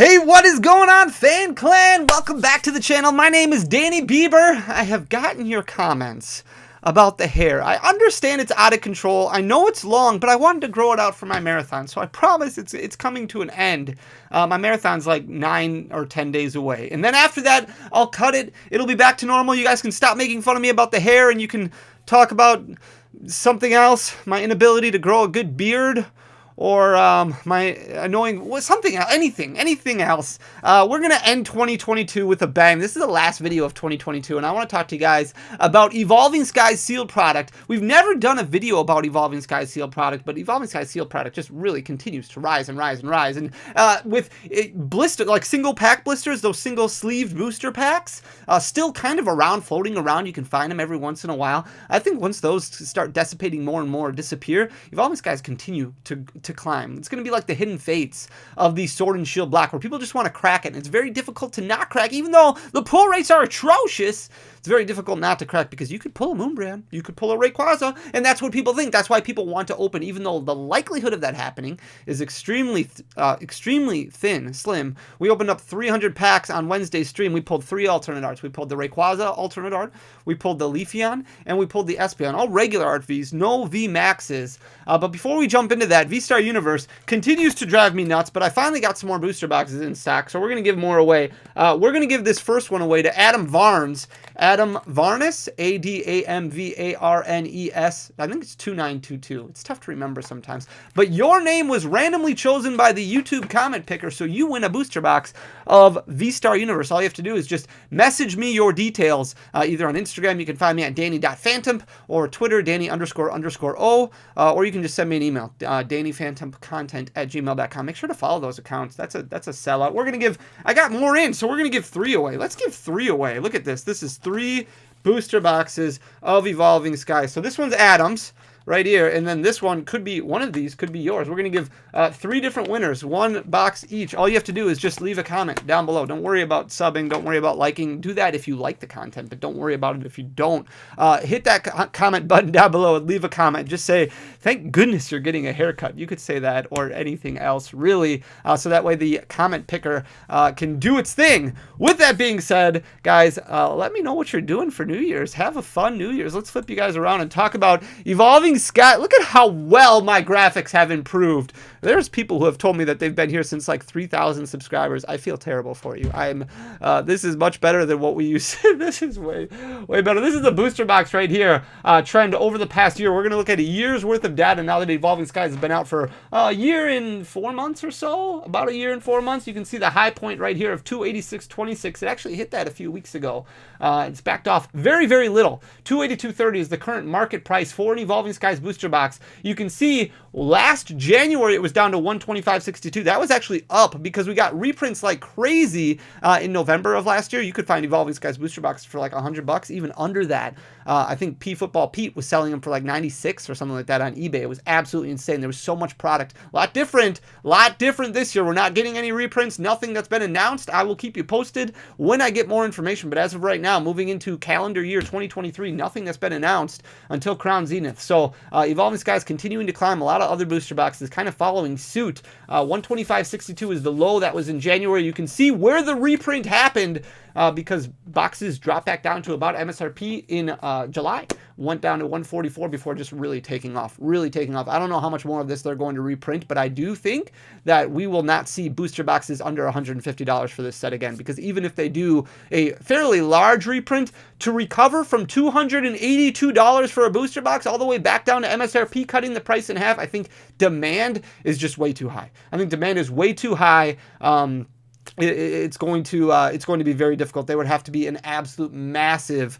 Hey, what is going on, Fan Clan? Welcome back to the channel. My name is Danny Bieber. I have gotten your comments about the hair. I understand it's out of control. I know it's long, but I wanted to grow it out for my marathon, so I promise it's coming to an end. My marathon's like 9 or 10 days away, and then after that, I'll cut it. It'll be back to normal. You guys can stop making fun of me about the hair, and you can talk about something else, my inability to grow a good beard, or my annoying, something, anything else. We're going to end 2022 with a bang. This is the last video of 2022, and I want to talk to you guys about Evolving Skies sealed product. We've never done a video about Evolving Skies sealed product, but Evolving Skies sealed product just really continues to rise and rise and rise. And with blister, like single pack blisters, those single sleeved booster packs, still kind of around, floating around. You can find them every once in a while. I think once those start dissipating more and more, disappear, Evolving Skies continue to climb. It's going to be like the hidden fates of the Sword and Shield Black, where people just want to crack it, and it's very difficult to not crack, even though the pull rates are atrocious. It's very difficult not to crack because you could pull a Moonbrand, you could pull a Rayquaza, and that's what people think. That's why people want to open, even though the likelihood of that happening is extremely thin, slim. We opened up 300 packs on Wednesday's stream. We pulled 3 alternate arts. We pulled the Rayquaza alternate art, we pulled the Leafeon, and we pulled the Espeon. All regular art Vs, no V Maxes. But before we jump into that, V-Star Universe continues to drive me nuts, but I finally got some more booster boxes in stock, so we're going to give more away. We're going to give this first one away to Adam Varnes. Adam Varnes, Adamvarnes. I think it's 2922. It's tough to remember sometimes. But your name was randomly chosen by the YouTube comment picker, so you win a booster box of V-Star Universe. All you have to do is just message me your details, either on Instagram. You can find me at danny.phantump, or Twitter, danny__o, or you can just send me an email, dannyphantumpcontent@gmail.com. Make sure to follow those accounts. That's a sellout. We're going to give, I got more in, so we're going to give 3 away. Let's give 3 away. Look at this. This is 3 booster boxes of Evolving Skies. So this one's Adam's right here, and then this one could be, one of these could be yours. We're going to give 3 different winners, 1 box each. All you have to do is just leave a comment down below. Don't worry about subbing. Don't worry about liking. Do that if you like the content, but don't worry about it if you don't. Hit that comment button down below and leave a comment. Just say, thank goodness you're getting a haircut. You could say that, or anything else, really, so that way the comment picker can do its thing. With that being said, guys, let me know what you're doing for New Year's. Have a fun New Year's. Let's flip you guys around and talk about Evolving Sky. Look at how well my graphics have improved. There's people who have told me that they've been here since like 3,000 subscribers. I feel terrible for you. This is much better than what we used to. This is way better. This is the booster box right here. Trend over the past year. We're going to look at a year's worth of data now that Evolving Skies has been out for a year and 4 months or so. About a year and 4 months. You can see the high point right here of 286.26. It actually hit that a few weeks ago. It's backed off very, very little. 282.30 is the current market price for an Evolving Skies booster box. You can see last January it was down to 125.62. That was actually up because we got reprints like crazy in November of last year. You could find Evolving Skies booster boxes for like $100, even under that. I think P Football Pete was selling them for like 96 or something like that on eBay. It was absolutely insane. There was so much product. A lot different this year. We're not getting any reprints, nothing that's been announced. I will keep you posted when I get more information, but as of right now, moving into calendar year 2023, nothing that's been announced until Crown Zenith. So Evolving Skies continuing to climb. A lot of other booster boxes kind of following suit. 125.62 is the low that was in January. You can see where the reprint happened because boxes dropped back down to about MSRP in July. Went down to 144 before just really taking off. I don't know how much more of this they're going to reprint, but I do think that we will not see booster boxes under $150 for this set again, because even if they do a fairly large reprint, to recover from $282 for a booster box all the way back down to MSRP, cutting the price in half, I think demand is just way too high. I think demand is way too high. It's going to be very difficult. They would have to be an absolute massive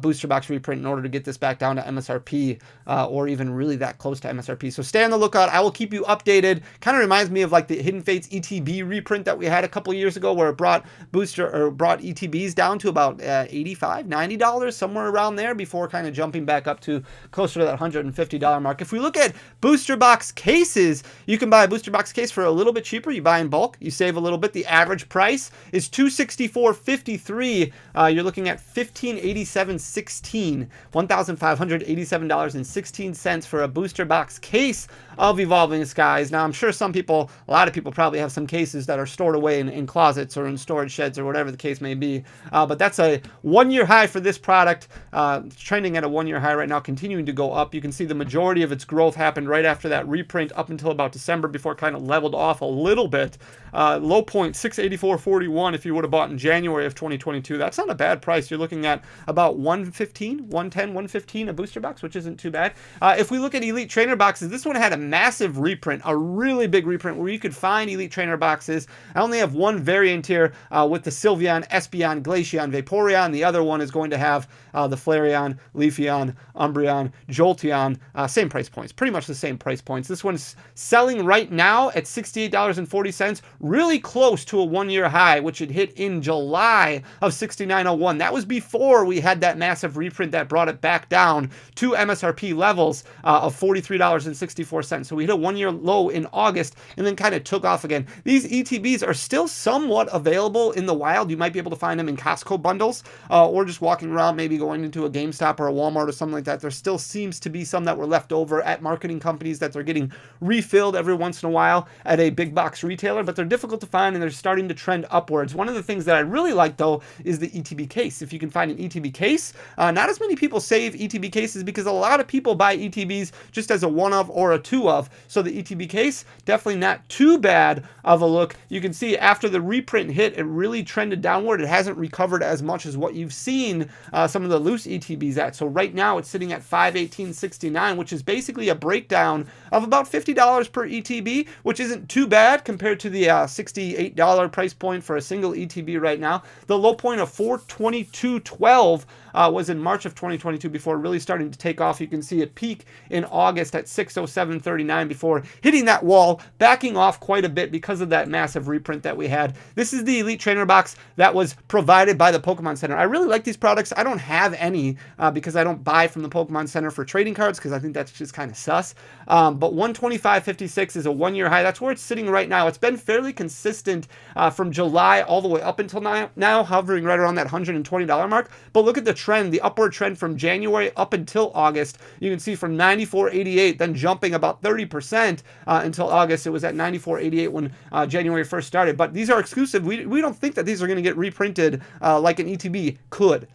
booster box reprint in order to get this back down to MSRP, or even really that close to MSRP. So stay on the lookout. I will keep you updated. Kind of reminds me of like the Hidden Fates ETB reprint that we had a couple years ago, where it brought ETBs down to about $85, $90, somewhere around there, before kind of jumping back up to closer to that $150 mark. If we look at booster box cases, you can buy a booster box case for a little bit cheaper. You buy in bulk, you save a little bit. The average price is $264.53. You're looking at $1,587.16, $1,587.16 for a booster box case of Evolving Skies. Now, I'm sure a lot of people probably have some cases that are stored away in closets or in storage sheds or whatever the case may be. But that's a one-year high for this product. It's trending at a one-year high right now, continuing to go up. You can see the majority of its growth happened right after that reprint up until about December before it kind of leveled off a little bit. Low point, $684.41 if you would have bought in January of 2022. That's not a bad price. You're looking at about $115, $110, $115 a booster box, which isn't too bad. If we look at Elite Trainer boxes, this one had a massive reprint, a really big reprint where you could find Elite Trainer boxes. I only have one variant here with the Sylveon, Espeon, Glaceon, Vaporeon. The other one is going to have the Flareon, Leafeon, Umbreon, Jolteon, same price points, pretty much the same price points. This one's selling right now at $68.40, really close to a one-year high, which it hit in July of $69.01. That was before we had that massive reprint that brought it back down to MSRP levels of $43.64. So we hit a one-year low in August and then kind of took off again. These ETBs are still somewhat available in the wild. You might be able to find them in Costco bundles or just walking around, maybe going into a GameStop or a Walmart or something like that. There still seems to be some that were left over at marketing companies that they're getting refilled every once in a while at a big box retailer, but they're difficult to find and they're starting to trend upwards. One of the things that I really like though is the ETB case. If you can find an ETB case, not as many people save ETB cases because a lot of people buy ETBs just as a one of or a two of. So the ETB case, definitely not too bad of a look. You can see after the reprint hit, it really trended downward. It hasn't recovered as much as what you've seen some of the loose ETBs at. So right now it's sitting at $518.69, which is basically a breakdown of about $50 per ETB, which isn't too bad compared to the $68 price point for a single ETB right now. The low point of $422.12 was in March of 2022 before really starting to take off. You can see it peak in August at $607.39 before hitting that wall, backing off quite a bit because of that massive reprint that we had. This is the Elite Trainer box that was provided by the Pokemon Center. I really like these products. I don't have any because I don't buy from the Pokemon Center for trading cards because I think that's just kind of sus. But $125.56 is a one-year high. That's where it's sitting right now. It's been fairly consistent from July all the way up until now, hovering right around that $120 mark. But look at the trend, the upward trend from January up until August. You can see from $94.88, then jumping about 30% until August. It was at $94.88 when January first started. But these are exclusive. We don't think that these are going to get reprinted like an ETB could.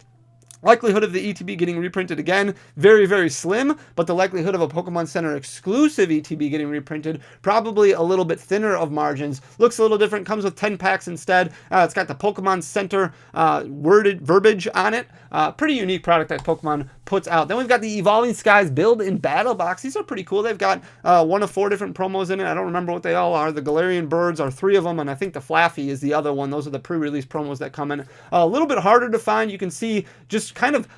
Likelihood of the ETB getting reprinted again, very, very slim, but the likelihood of a Pokemon Center exclusive ETB getting reprinted, probably a little bit thinner of margins. Looks a little different, comes with 10 packs instead. It's got the Pokemon Center worded verbiage on it. Pretty unique product that Pokemon puts out. Then we've got the Evolving Skies Build in Battle box. These are pretty cool. They've got one of 4 different promos in it. I don't remember what they all are. The Galarian Birds are 3 of them, and I think the Flaffy is the other one. Those are the pre-release promos that come in. A little bit harder to find. You can see just kind of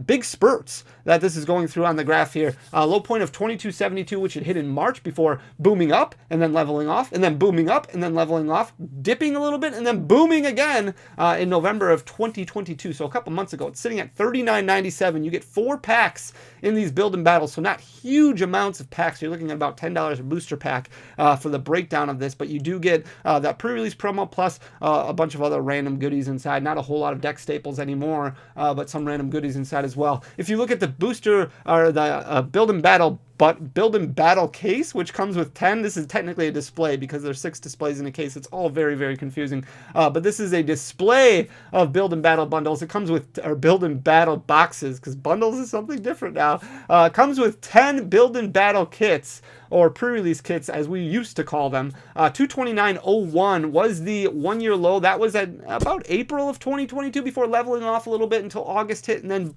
big spurts that this is going through on the graph here. Low point of $22.72, which it hit in March before booming up and then leveling off, and then booming up and then leveling off, dipping a little bit, and then booming again in November of 2022. So a couple months ago. It's sitting at $39.97. You get 4 packs in these build and battles, so not huge amounts of packs. You're looking at about $10 a booster pack for the breakdown of this, but you do get that pre-release promo plus a bunch of other random goodies inside. Not a whole lot of deck staples anymore, but some random goodies inside as well. If you look at the booster or the build and battle case, which comes with 10. This is technically a display because there's 6 displays in a case. It's all very, very confusing. But this is a display of build and battle bundles. It comes with build and battle boxes because bundles is something different now. It comes with 10 build and battle kits, or pre-release kits as we used to call them. $229.01 was the one-year low. That was at about April of 2022 before leveling off a little bit until August hit and then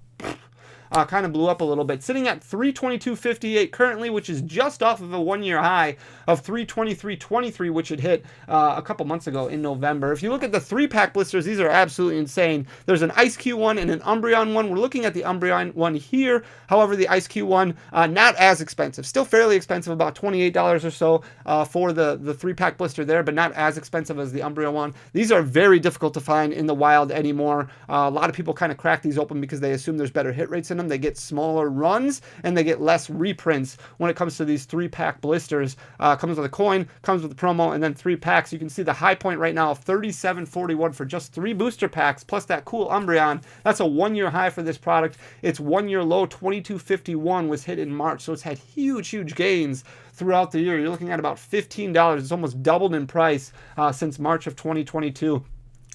kind of blew up a little bit, sitting at $322.58 currently, which is just off of a one-year high of $323.23, which it hit a couple months ago in November. If you look at the 3-pack blisters, these are absolutely insane. There's an Ice Cube one and an Umbreon one. We're looking at the Umbreon one here. However, the Ice Cube one, not as expensive. Still fairly expensive, about $28 or so for the 3-pack blister there, but not as expensive as the Umbreon one. These are very difficult to find in the wild anymore. A lot of people kind of crack these open because they assume there's better hit rates in in them. They get smaller runs, and they get less reprints when it comes to these 3-pack blisters. Comes with a coin, comes with a promo, and then 3 packs. You can see the high point right now of $37.41 for just 3 booster packs, plus that cool Umbreon. That's a 1-year high for this product. Its 1-year low, $22.51, was hit in March, so it's had huge gains throughout the year. You're looking at about $15. It's almost doubled in price since March of 2022.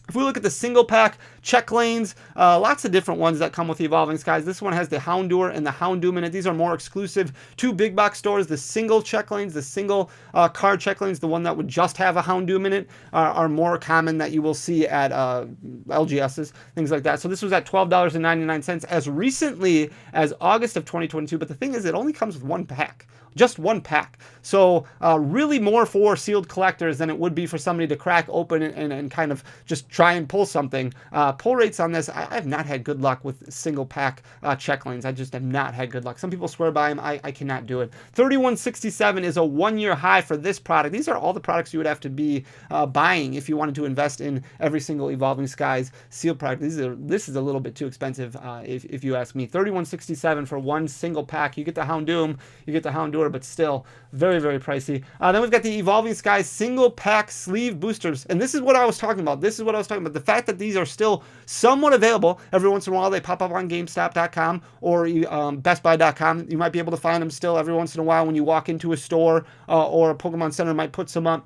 If we look at the single pack check lanes, lots of different ones that come with the Evolving Skies. This one has the Houndour and the Houndoom in it. These are more exclusive to big box stores. The single check lanes, the single card check lanes, the one that would just have a Houndoom in it, are more common that you will see at LGSs, things like that. So this was at $12.99 as recently as August of 2022. But the thing is, it only comes with 1 pack. Just 1 pack. So really more for sealed collectors than it would be for somebody to crack open and kind of just try and pull something. Pull rates on this, I have not had good luck with single pack check lanes. I just have not had good luck. Some people swear by them. I cannot do it. 3167 is a 1-year high for this product. These are all the products you would have to be buying if you wanted to invest in every single Evolving Skies sealed product. This is a little bit too expensive if you ask me. 3167 for 1 single pack. You get the Houndoom, you get the Houndour, but still very pricey. Then we've got the Evolving Skies single pack sleeve boosters, and this is what I was talking about. The fact that these are still somewhat available. Every once in a while they pop up on GameStop.com or BestBuy.com. You might be able to find them still every once in a while when you walk into a store, or a Pokemon Center might put some up.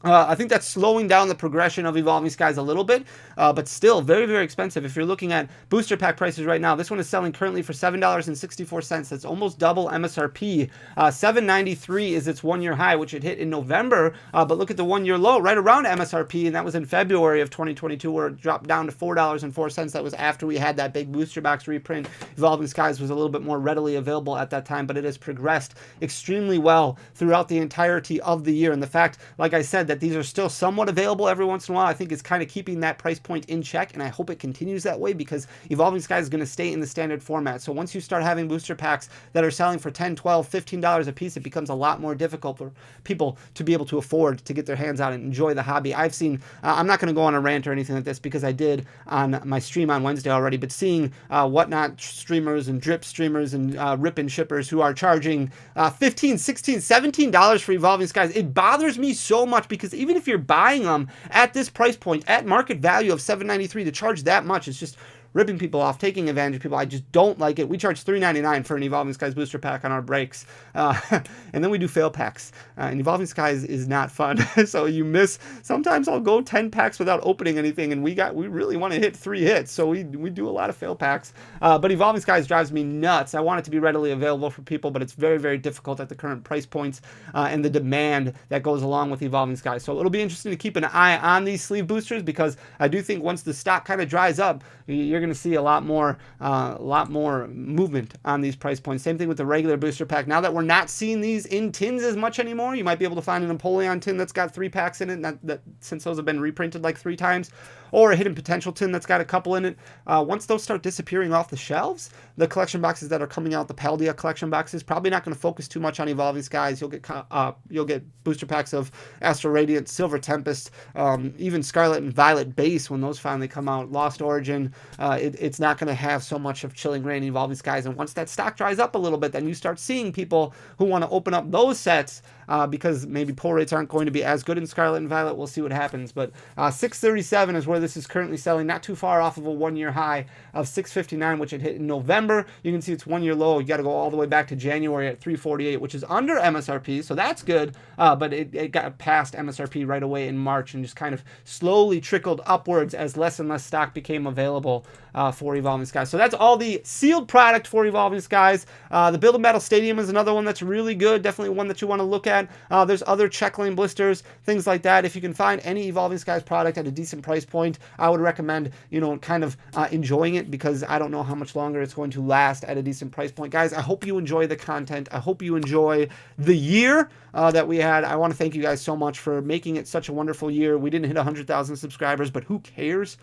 I think that's slowing down the progression of Evolving Skies a little bit, but still very expensive. If you're looking at booster pack prices right now, this one is selling currently for $7.64. That's almost double MSRP. $7.93 is its 1-year high, which it hit in November, but look at the 1-year low right around MSRP, and that was in February of 2022, where it dropped down to $4.04. That was after we had that big booster box reprint. Evolving Skies was a little bit more readily available at that time, but it has progressed extremely well throughout the entirety of the year. And the fact, like I said, that these are still somewhat available every once in a while, I think is kind of keeping that price point in check, and I hope it continues that way, because Evolving Skies is going to stay in the standard format. So once you start having booster packs that are selling for $10, $12, $15 a piece, it becomes a lot more difficult for people to be able to afford to get their hands on it and enjoy the hobby. I've seen, I'm not going to go on a rant or anything like this, because I did on my stream on Wednesday already, but seeing whatnot streamers and drip streamers and rip and shippers who are charging $15, $16, $17 for Evolving Skies, it bothers me so much, because even if you're buying them at this price point, at market value of $7.93, to charge that much is just ripping people off, taking advantage of people. I just don't like it. We charge $3.99 for an Evolving Skies booster pack on our breaks, and then we do fail packs. And Evolving Skies is not fun, so you miss. Sometimes I'll go 10 packs without opening anything, and we really want to hit 3 hits, so we do a lot of fail packs. But Evolving Skies drives me nuts. I want it to be readily available for people, but it's very difficult at the current price points and the demand that goes along with Evolving Skies. So it'll be interesting to keep an eye on these sleeve boosters, because I do think once the stock kind of dries up, you're going to see a lot more movement on these price points. Same thing with the regular booster pack. Now that we're not seeing these in tins as much anymore, you might be able to find an Empoleon tin that's got 3 packs in it, that since those have been reprinted like 3 times, or a Hidden Potential tin that's got a couple in it. Once those start disappearing off the shelves, the collection boxes that are coming out, the Paldea collection boxes, probably not going to focus too much on Evolving Skies. You'll get booster packs of Astral Radiant, Silver Tempest, even Scarlet and Violet base when those finally come out. Lost Origin, it's not going to have so much of Chilling Reign and Evolving Skies. And once that stock dries up a little bit, then you start seeing people who want to open up those sets, because maybe pull rates aren't going to be as good in Scarlet and Violet. We'll see what happens. But $637 is where this is currently selling, not too far off of a 1-year high of $659, which it hit in November. You can see it's 1-year low. You got to go all the way back to January at $348, which is under MSRP, so that's good. But it got past MSRP right away in March and just kind of slowly trickled upwards as less and less stock became available for Evolving Skies. So that's all the sealed product for Evolving Skies. The Build a Battle Stadium is another one that's really good. Definitely one that you want to look at. There's other check lane blisters, things like that. If you can find any Evolving Skies product at a decent price point, I would recommend, kind of enjoying it, because I don't know how much longer it's going to last at a decent price point. Guys, I hope you enjoy the content. I hope you enjoy the year that we had. I want to thank you guys so much for making it such a wonderful year. We didn't hit 100,000 subscribers, but who cares?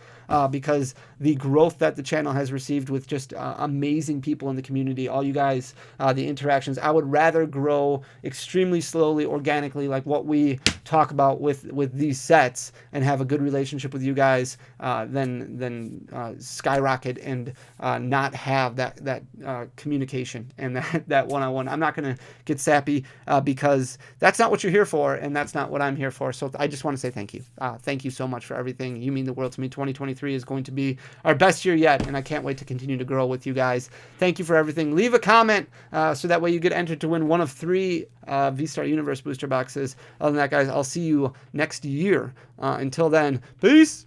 Because the growth that the channel has received with just amazing people in the community, all you guys, the interactions, I would rather grow extremely slowly slowly, organically, like what we talk about with these sets, and have a good relationship with you guys, then skyrocket and not have that communication and that one-on-one. I'm not going to get sappy because that's not what you're here for, and that's not what I'm here for. So I just want to say thank you. Thank you so much for everything. You mean the world to me. 2023 is going to be our best year yet, and I can't wait to continue to grow with you guys. Thank you for everything. Leave a comment so that way you get entered to win one of 3 V-Star Universe booster boxes. Other than that, guys, I'll see you next year. Until then, peace!